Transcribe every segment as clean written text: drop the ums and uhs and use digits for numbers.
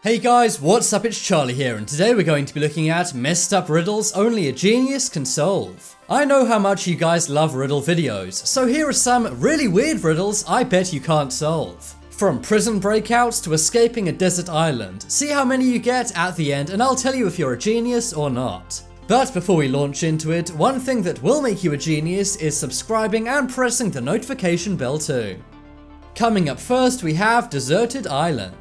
Hey guys, what's up? It's Charlie here, and today we're going to be looking at messed up riddles only a genius can solve. I know how much you guys love riddle videos, so here are some really weird riddles I bet you can't solve. From prison breakouts to escaping a desert island, see how many you get at the end and I'll tell you if you're a genius or not. But before we launch into it, one thing that will make you a genius is subscribing and pressing the notification bell too. Coming up first, we have Deserted Island.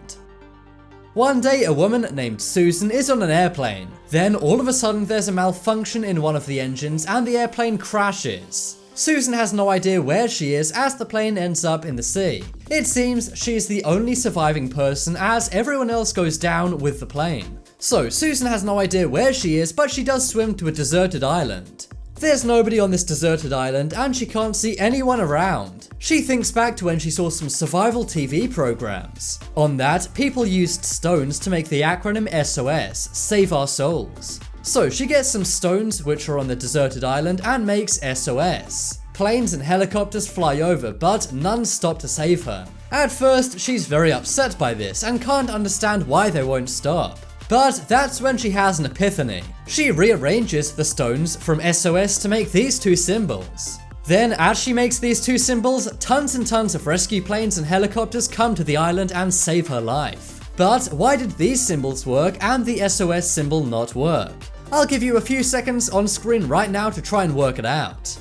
One day, a woman named Susan is on an airplane. Then, all of a sudden, there's a malfunction in one of the engines and the airplane crashes. Susan has no idea where she is as the plane ends up in the sea. It seems she is the only surviving person as everyone else goes down with the plane. So, Susan has no idea where she is, but she does swim to a deserted island. There's nobody on this deserted island and she can't see anyone around. She thinks back to when she saw some survival TV programs. On that, people used stones to make the acronym SOS, Save Our Souls. So she gets some stones which are on the deserted island and makes SOS. Planes and helicopters fly over, but none stop to save her. At first, she's very upset by this and can't understand why they won't stop. But that's when she has an epiphany. She rearranges the stones from SOS to make these two symbols. Then, as she makes these two symbols, tons and tons of rescue planes and helicopters come to the island and save her life. But why did these symbols work and the SOS symbol not work? I'll give you a few seconds on screen right now to try and work it out.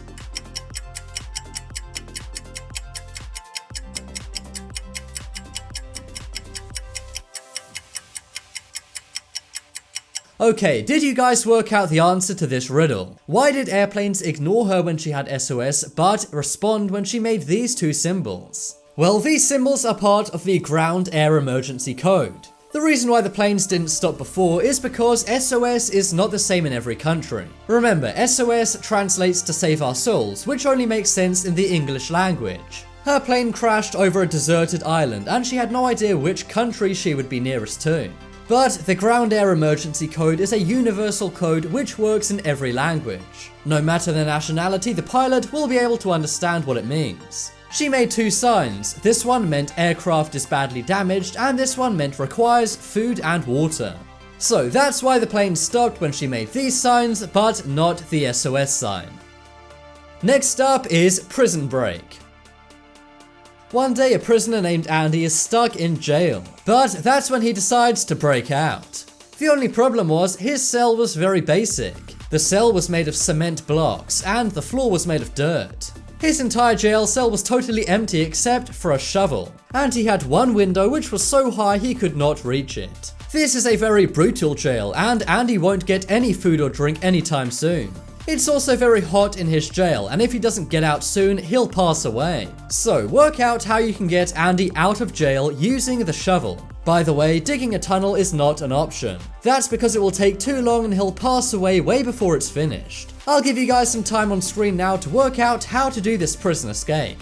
Okay, did you guys work out the answer to this riddle? Why did airplanes ignore her when she had SOS, but respond when she made these two symbols? Well, these symbols are part of the Ground Air Emergency Code. The reason why the planes didn't stop before is because SOS is not the same in every country. Remember, SOS translates to Save Our Souls, which only makes sense in the English language. Her plane crashed over a deserted island, and she had no idea which country she would be nearest to. But the Ground Air Emergency Code is a universal code which works in every language. No matter the nationality, the pilot will be able to understand what it means. She made two signs. This one meant aircraft is badly damaged, and this one meant requires food and water. So that's why the plane stopped when she made these signs, but not the SOS sign. Next up is Prison Break. One day, a prisoner named Andy is stuck in jail, but that's when he decides to break out. The only problem was his cell was very basic. The cell was made of cement blocks and the floor was made of dirt. His entire jail cell was totally empty except for a shovel, and he had one window which was so high he could not reach it. This is a very brutal jail, and Andy won't get any food or drink anytime soon. It's also very hot in his jail, and if he doesn't get out soon, he'll pass away. So work out how you can get Andy out of jail using the shovel. By the way, digging a tunnel is not an option. That's because it will take too long and he'll pass away way before it's finished. I'll give you guys some time on screen now to work out how to do this prison escape.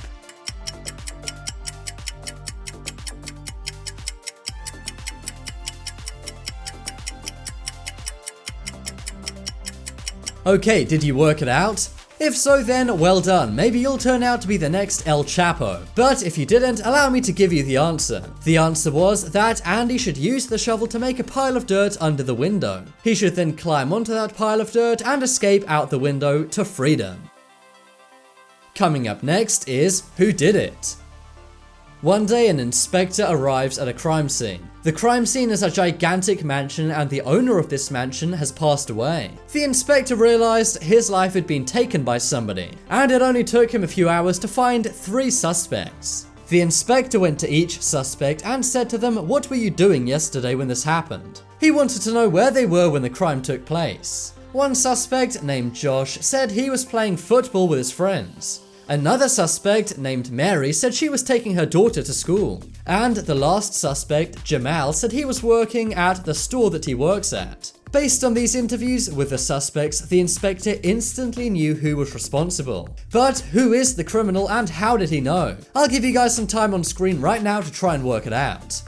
Okay, did you work it out? If so, then well done. Maybe you'll turn out to be the next El Chapo. But if you didn't, allow me to give you the answer. The answer was that Andy should use the shovel to make a pile of dirt under the window. He should then climb onto that pile of dirt and escape out the window to freedom. Coming up next is Who Did It? One day, an inspector arrives at a crime scene. The crime scene is a gigantic mansion and the owner of this mansion has passed away. The inspector realized his life had been taken by somebody, and it only took him a few hours to find 3 suspects. The inspector went to each suspect and said to them, "What were you doing yesterday when this happened?" He wanted to know where they were when the crime took place. One suspect, named Josh, said he was playing football with his friends. Another suspect, named Mary, said she was taking her daughter to school. And the last suspect, Jamal, said he was working at the store that he works at. Based on these interviews with the suspects, the inspector instantly knew who was responsible. But who is the criminal and how did he know? I'll give you guys some time on screen right now to try and work it out.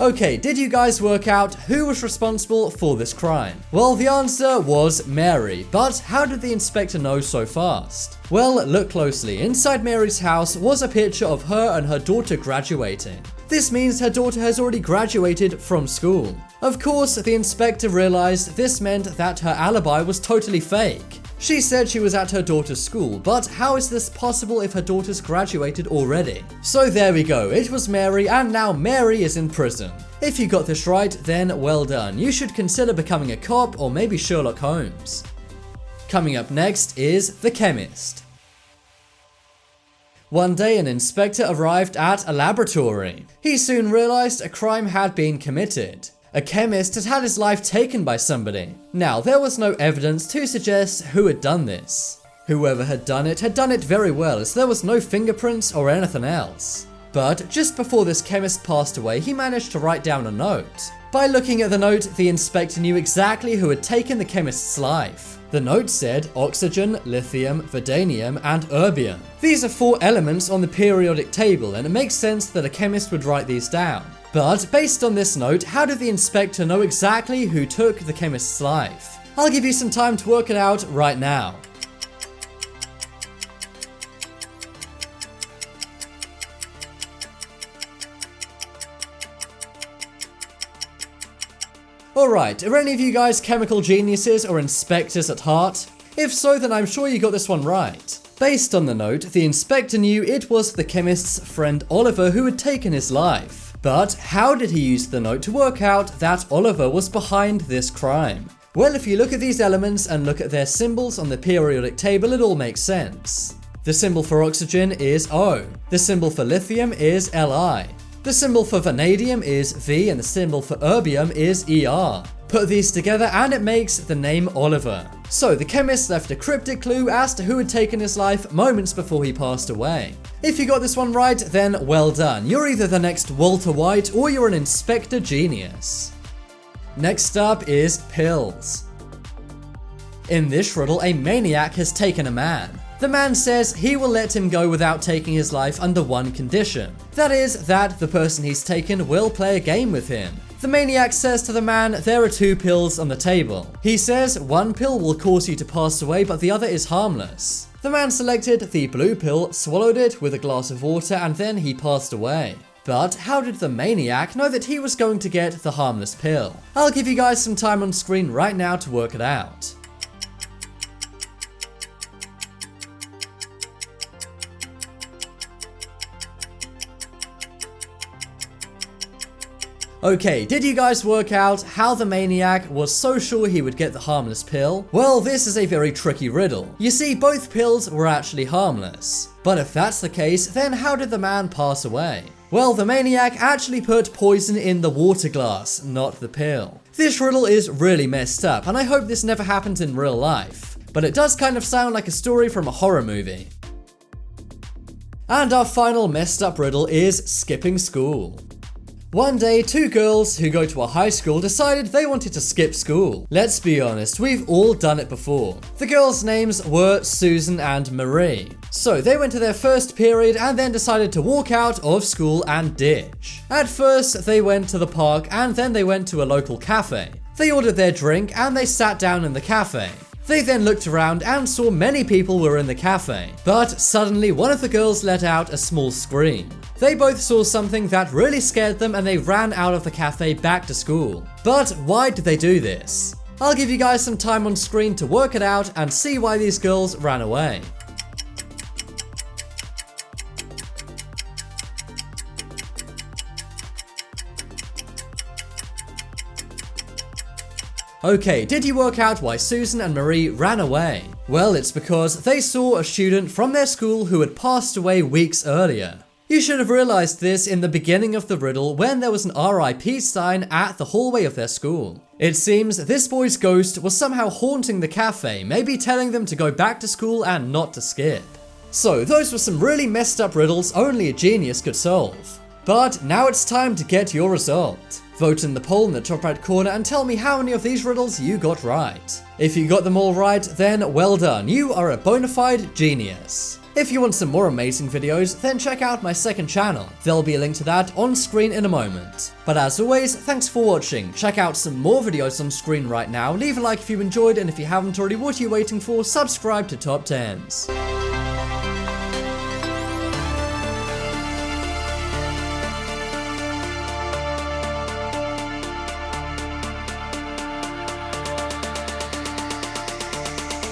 Okay, did you guys work out who was responsible for this crime? Well, the answer was Mary, but how did the inspector know so fast? Well, look closely. Inside Mary's house was a picture of her and her daughter graduating. This means her daughter has already graduated from school. Of course, the inspector realized this meant that her alibi was totally fake. She said she was at her daughter's school, but how is this possible if her daughter's graduated already? So there we go, it was Mary, and now Mary is in prison. If you got this right, then well done. You should consider becoming a cop or maybe Sherlock Holmes. Coming up next is the chemist. One day an inspector arrived at a laboratory. He soon realized a crime had been committed. A chemist had had his life taken by somebody. Now, there was no evidence to suggest who had done this. Whoever had done it very well, as there was no fingerprints or anything else. But just before this chemist passed away, he managed to write down a note. By looking at the note, the inspector knew exactly who had taken the chemist's life. The note said oxygen, lithium, vanadium, and erbium. These are 4 elements on the periodic table, and it makes sense that a chemist would write these down. But based on this note, how did the inspector know exactly who took the chemist's life? I'll give you some time to work it out right now. Alright, are any of you guys chemical geniuses or inspectors at heart? If so, then I'm sure you got this one right. Based on the note, the inspector knew it was the chemist's friend Oliver who had taken his life. But how did he use the note to work out that Oliver was behind this crime? Well, if you look at these elements and look at their symbols on the periodic table, it all makes sense. The symbol for oxygen is O. The symbol for lithium is Li. The symbol for vanadium is V, and the symbol for erbium is Er. Put these together and it makes the name Oliver. So the chemist left a cryptic clue as to who had taken his life moments before he passed away. If you got this one right, then well done. You're either the next Walter White or you're an inspector genius. Next up is pills. In this riddle, a maniac has taken a man. The man says he will let him go without taking his life under one condition. That is, that the person he's taken will play a game with him. The maniac says to the man, there are 2 pills on the table. He says one pill will cause you to pass away, but the other is harmless. The man selected the blue pill, swallowed it with a glass of water, and then he passed away. But how did the maniac know that he was going to get the harmless pill? I'll give you guys some time on screen right now to work it out. Okay, did you guys work out how the maniac was so sure he would get the harmless pill? Well, this is a very tricky riddle. You see, both pills were actually harmless. But if that's the case, then how did the man pass away? Well, the maniac actually put poison in the water glass, not the pill. This riddle is really messed up, and I hope this never happens in real life. But it does kind of sound like a story from a horror movie. And our final messed up riddle is skipping school. One day, 2 girls who go to a high school decided they wanted to skip school. Let's be honest, we've all done it before. The girls' names were Susan and Marie. So they went to their first period and then decided to walk out of school and ditch. At first, they went to the park and then they went to a local cafe. They ordered their drink and they sat down in the cafe. They then looked around and saw many people were in the cafe, but suddenly one of the girls let out a small scream. They both saw something that really scared them and they ran out of the cafe back to school. But why did they do this? I'll give you guys some time on screen to work it out and see why these girls ran away. Okay, did you work out why Susan and Marie ran away? Well, it's because they saw a student from their school who had passed away weeks earlier. You should have realized this in the beginning of the riddle when there was an RIP sign at the hallway of their school. It seems this boy's ghost was somehow haunting the cafe, maybe telling them to go back to school and not to skip. So those were some really messed up riddles only a genius could solve. But now it's time to get your result. Vote in the poll in the top right corner and tell me how many of these riddles you got right. If you got them all right, then well done, you are a bona fide genius. If you want some more amazing videos, then check out my second channel. There'll be a link to that on screen in a moment. But as always, thanks for watching. Check out some more videos on screen right now. Leave a like if you enjoyed, and if you haven't already, what are you waiting for? Subscribe to Top 10s.